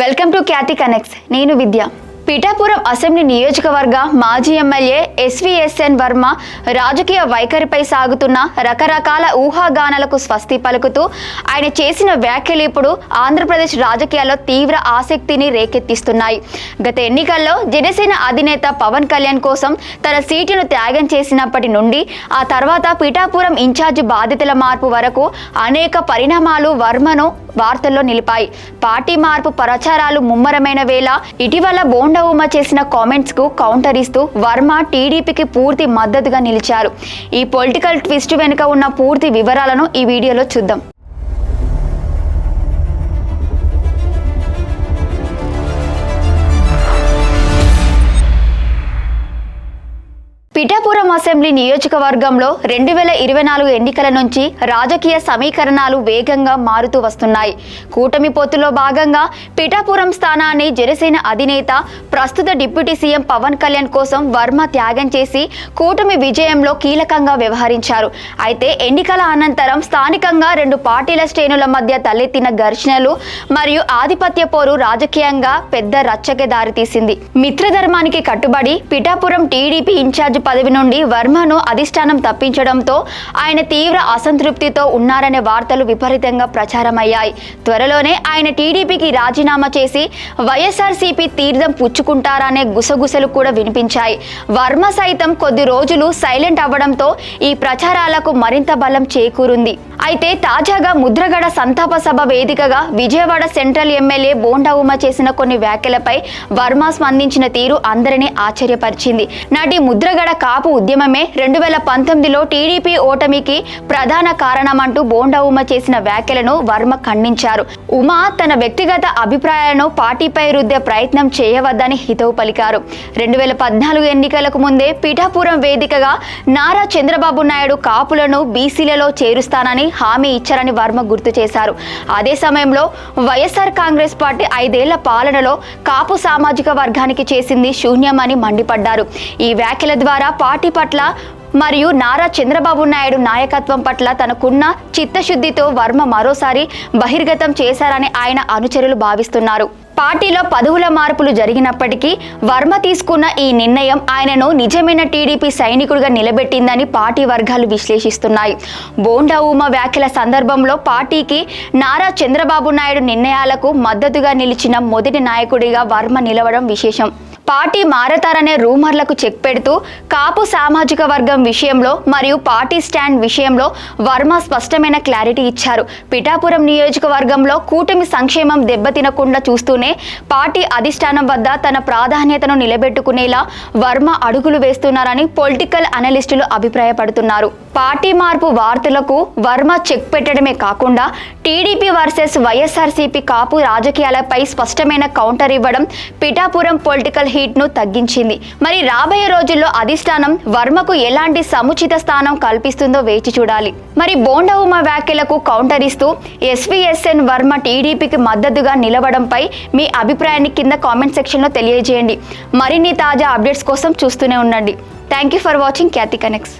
Welcome to Khyati connects. నేను విద్య. Pithapuram assembly నియోజకవర్గ మాజీ ఎమ్మెల్యే ఎస్విఎస్ఎన్ వర్మ రాజకీయ వైఖరిపై సాగుతున్న రకరకాల ఊహాగానాలకు స్వస్తి పలుకుతూ ఆయన చేసిన వ్యాఖ్యలు ఇప్పుడు ఆంధ్రప్రదేశ్ రాజకీయాల్లో తీవ్ర ఆసక్తిని రేకెత్తిస్తున్నాయి. గత ఎన్నికల్లో జనసేన అధినేత పవన్ కళ్యాణ్ కోసం తన సీటును త్యాగం చేసినప్పటి నుండి ఆ తర్వాత పిఠాపురం ఇన్ఛార్జి బాధ్యతల మార్పు వరకు అనేక పరిణామాలు వర్మను వార్తల్లో నిలిపాయి. పార్టీ మార్పు ప్రచారాలు ముమ్మరమైన వేళ ఇటీవల బోండా ఉమ చేసిన కామెంట్స్ కు కౌంటర్ ఇస్తూ వర్మ టీడీపీకి పూర్తి మద్దతుగా నిలిచారు. ఈ పొలిటికల్ ట్విస్ట్ వెనుక ఉన్న పూర్తి వివరాలను ఈ వీడియోలో చూద్దాం. పిఠాపురం అసెంబ్లీ నియోజకవర్గంలో 2024 ఎన్నికల నుంచి రాజకీయ సమీకరణాలు వేగంగా మారుతూ వస్తున్నాయి. కూటమి పొత్తులో భాగంగా పిఠాపురం స్థానాన్ని జనసేన అధినేత ప్రస్తుత డిప్యూటీ సీఎం పవన్ కళ్యాణ్ కోసం వర్మ త్యాగం చేసి కూటమి విజయంలో కీలకంగా వ్యవహరించారు. అయితే ఎన్నికల అనంతరం స్థానికంగా రెండు పార్టీల శ్రేణుల మధ్య తలెత్తిన ఘర్షణలు మరియు ఆధిపత్య పోరు రాజకీయంగా పెద్ద రచ్చకే దారితీసింది. మిత్రధర్మానికి కట్టుబడి పిఠాపురం టీడీపీ ఇన్ఛార్జ్ పదవి నుండి వర్మను అధిష్టానం తప్పించడంతో ఆయన తీవ్ర అసంతృప్తితో ఉన్నారనే వార్తలు విపరీతంగా ప్రచారమయ్యాయి. త్వరలోనే ఆయన టీడీపీకి రాజీనామా చేసి వైఎస్ఆర్సీపీ తీర్థం పుచ్చుకుంటారనే గుసగుసలు కూడా వినిపించాయి. వర్మ సైతం కొద్ది రోజులు సైలెంట్ అవ్వడంతో ఈ ప్రచారాలకు మరింత బలం చేకూరింది. అయితే తాజాగా ముద్రగడ సంతాప సభ వేదికగా విజయవాడ సెంట్రల్ ఎమ్మెల్యే బోండా ఉమ చేసిన కొన్ని వ్యాఖ్యలపై వర్మ స్పందించిన తీరు అందరినీ ఆశ్చర్యపరిచింది. నాటి ముద్రగడ కాపు ఉద్యమమే 2019లో టీడీపీ ఓటమికి ప్రధాన కారణమంటూ బోండా ఉమ చేసిన వ్యాఖ్యలను వర్మ ఖండించారు. ఉమ తన వ్యక్తిగత అభిప్రాయాలను పార్టీపై రుద్దే ప్రయత్నం చేయవద్దని హితవు పలికారు. 2014 ఎన్నికలకు ముందే పిఠాపురం వేదికగా నారా చంద్రబాబు నాయుడు కాపులను బీసీలలో చేరుస్తానని హామీ ఇచ్చారని వర్మ గుర్తు చేశారు. అదే సమయంలో వైఎస్ఆర్ కాంగ్రెస్ పార్టీ 5 ఏళ్ల పాలనలో కాపు సామాజిక వర్గానికి చేసింది శూన్యమని మండిపడ్డారు. ఈ వ్యాఖ్యల ద్వారా పార్టీ పట్ల మరియు నారా చంద్రబాబు నాయుడు నాయకత్వం పట్ల తనకున్న చిత్తశుద్ధితో వర్మ మరోసారి బహిర్గతం చేశారని ఆయన అనుచరులు భావిస్తున్నారు. పార్టీలో పదవుల మార్పులు జరిగినప్పటికీ వర్మ తీసుకున్న ఈ నిర్ణయం ఆయనను నిజమైన టీడీపీ సైనికుడిగా నిలబెట్టిందని పార్టీ వర్గాలు విశ్లేషిస్తున్నాయి. బోండా ఉమ వ్యాఖ్యల సందర్భంలో పార్టీకి నారా చంద్రబాబు నాయుడు నిర్ణయాలకు మద్దతుగా నిలిచిన మొదటి నాయకుడిగా వర్మ నిలవడం విశేషం. పార్టీ మారతారనే రూమర్లకు చెక్ పెడుతూ కాపు సామాజిక వర్గం విషయంలో మరియు పార్టీ స్టాండ్ విషయంలో వర్మ స్పష్టమైన క్లారిటీ ఇచ్చారు. పిఠాపురం నియోజకవర్గంలో కూటమి సంక్షేమం దెబ్బతినకుండా చూస్తూనే పార్టీ అధిష్టానం వద్ద తన ప్రాధాన్యతను నిలబెట్టుకునేలా వర్మ అడుగులు వేస్తున్నారని పొలిటికల్ అనలిస్టులు అభిప్రాయపడుతున్నారు. పార్టీ మార్పు వార్తలకు వర్మ చెక్ పెట్టడమే కాకుండా టీడీపీ వర్సెస్ వైఎస్ఆర్సీపీ కాపు రాజకీయాలపై స్పష్టమైన కౌంటర్ ఇవ్వడం పిఠాపురం పొలిటికల్ హీట్ ను తగ్గించింది. మరి రాబోయే రోజుల్లో అధిష్టానం వర్మకు ఎలాంటి సముచిత స్థానం కల్పిస్తుందో వేచి చూడాలి. మరి బోండా ఉమ వ్యాఖ్యలకు కౌంటర్ ఇస్తూ ఎస్విఎస్ఎన్ వర్మ టీడీపీకి మద్దతుగా నిలవడంపై మీ అభిప్రాయాన్ని కింద కామెంట్ సెక్షన్లో తెలియజేయండి. మరిన్ని తాజా అప్డేట్స్ కోసం చూస్తూనే ఉండండి. Thank you for watching Khyati connects.